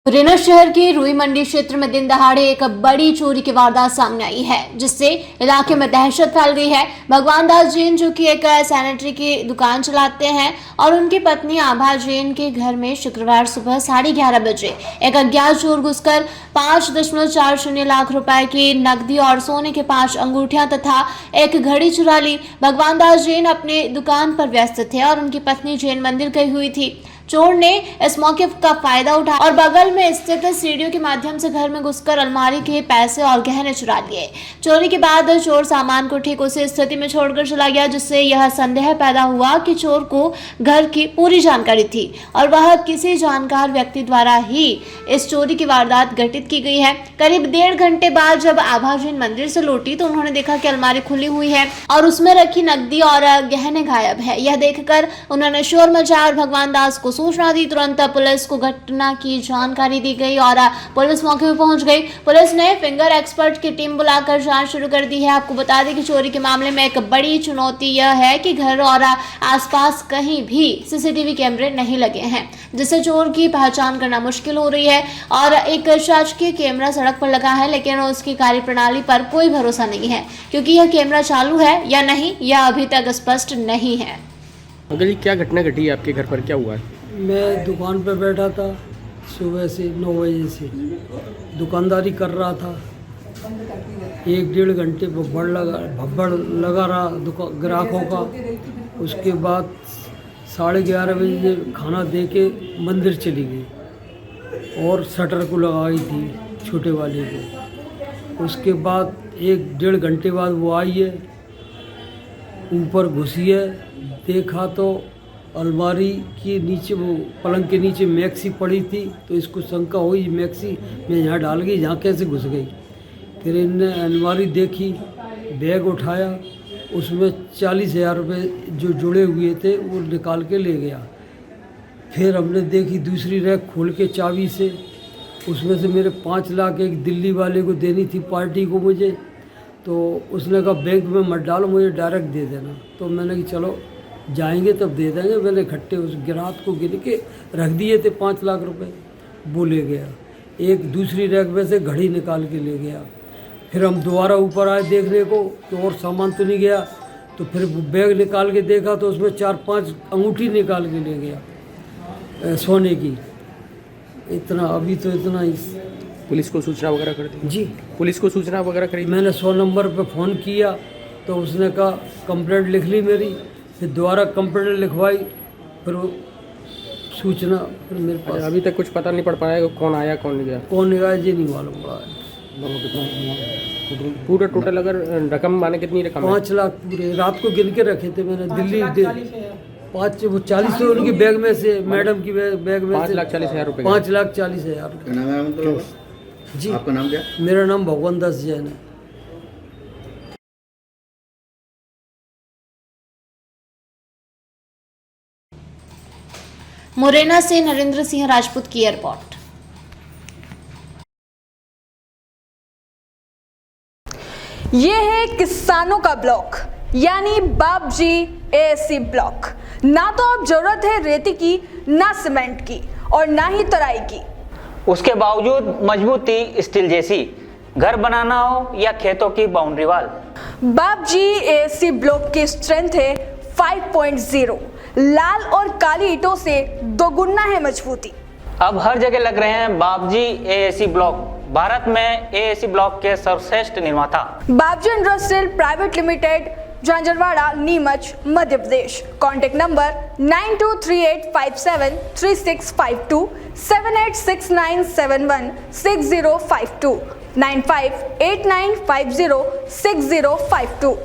मुरैना शहर के रुई मंडी क्षेत्र में दिन दहाड़े एक बड़ी चोरी की वारदात सामने आई है, जिससे इलाके में दहशत फैल गई है। भगवान दास जैन, जो कि एक सैनिटरी की दुकान चलाते हैं, और उनकी पत्नी आभा जैन के घर में शुक्रवार सुबह 11:30 बजे एक अज्ञात चोर घुसकर 5.40 लाख रुपए की नकदी और सोने के 5 अंगूठियां तथा एक घड़ी चुरा ली। भगवान दास जैन अपने दुकान पर व्यस्त थे और उनकी पत्नी जैन मंदिर गई हुई थी। चोर ने इस मौके का फायदा उठाया और बगल में स्थित सीढ़ियों के माध्यम से घर में घुसकर अलमारी के पैसे और गहने चुरा लिए। चोरी के बाद चोर सामान को ठीक उसी स्थिति में छोड़कर चला गया, जिससे यह संदेह पैदा हुआ कि चोर को घर की पूरी जानकारी थी और वह किसी जानकार व्यक्ति द्वारा ही इस चोरी की वारदात घटित की गई है। करीब 1.5 घंटे बाद जब आभा जैन मंदिर से लौटी तो उन्होंने देखा कि अलमारी खुली हुई है और उसमें रखी नकदी और गहने गायब है। यह देखकर उन्होंने शोर मचाया और भगवान दास को सूचना दी। तुरंत पुलिस को घटना की जानकारी दी गई और पुलिस मौके पर पहुंच गई। पुलिस ने फिंगर एक्सपर्ट की टीम बुलाकर जांच शुरू कर दी है। आपको बता दें कि चोरी के मामले में एक बड़ी चुनौती यह है कि घर और आसपास कहीं भी सीसीटीवी कैमरे नहीं लगे हैं, जिससे चोर की पहचान करना मुश्किल हो रही है। और एक शासकीय कैमरा सड़क पर लगा है, लेकिन उसकी कार्यप्रणाली पर कोई भरोसा नहीं है, क्योंकि यह कैमरा चालू है या नहीं यह अभी तक स्पष्ट नहीं है। अंकल जी, क्या घटना घटी है आपके घर पर, क्या हुआ है? मैं दुकान पर बैठा था, सुबह से 9 बजे से दुकानदारी कर रहा था। 1-1.5 घंटे भब्बड़ लगा रहा ग्राहकों का। उसके बाद 11:30 बजे खाना दे के मंदिर चली गई और शटर को लगाई थी, छोटे वाले को। उसके बाद 1-1.5 घंटे बाद वो आई है, ऊपर घुसी है। देखा तो अलमारी के नीचे, वो पलंग के नीचे मैक्सी पड़ी थी, तो इसको शंका हुई मैक्सी मैं यहाँ डाल गई, यहाँ कैसे घुस गई। फिर इनने अलमारी देखी, बैग उठाया, उसमें 40,000 रुपये जो जुड़े हुए थे वो निकाल के ले गया। फिर हमने देखी दूसरी रैक खोल के चाबी से, उसमें से मेरे 5 लाख एक दिल्ली वाले को देनी थी, पार्टी को मुझे। तो उसने कहा बैंक में मत डालो, मुझे डायरेक्ट दे देना। तो मैंने कहा चलो जाएंगे तब दे देंगे। मैंने इकट्ठे उस ग्राहक को गिन के रख दिए थे 5 लाख रुपए, वो ले गया। एक दूसरी रैक में से घड़ी निकाल के ले गया। फिर हम दोबारा ऊपर आए देखने को तो और सामान तो नहीं गया। तो फिर बैग निकाल के देखा तो उसमें 4-5 अंगूठी निकाल के ले गया सोने की। इतना अभी तो इतना ही। पुलिस को सूचना वगैरह कर दी? जी, पुलिस को सूचना वगैरह करी? मैंने 100 नंबर पे फ़ोन किया तो उसने कहा कंप्लेंट लिख ली मेरी। फिर दोबारा कंप्लेंट लिखवाई, फिर वो सूचना फिर मेरे पास। अभी तक कुछ पता नहीं पड़ पाया कौन आया कौन नहीं गया? कौन नहीं गया जी, नहीं मालूम पड़ा। पूरा टोटल अगर रकम माने कितनी रकम? 5 लाख पूरे रात को गिन के रखे थे मैंने। दिल्ली 40 तो उनकी बैग में से, मैडम की बैग में से 5,40,000 रुपये। 5,40,000 जी। आपका नाम क्या? मेरा नाम भगवान दास जैन है। मुरैना से नरेंद्र सिंह राजपूत की रिपोर्ट। ये है किसानों का ब्लॉक, यानी बाबजी एएससी ब्लॉक। ना तो अब जरूरत है रेती की, ना सीमेंट की और ना ही तराई की। उसके बावजूद मजबूती स्टील जैसी, घर बनाना हो या खेतों की बाउंड्री वाल। बाबजी एएससी ब्लॉक की स्ट्रेंथ है 5.0। लाल और काली ईंटों से दोगुना है मजबूती। अब हर जगह लग रहे हैं बाबजी एएससी ब्लॉक, भारत में एएससी ब्लॉक के सर्वश्रेष्ठ निर्माता। Babji industrial private limited, Jhanjharwada, Neemuch, Madhya Pradesh. Contact number 9238573652, 7869716052, 9589506052।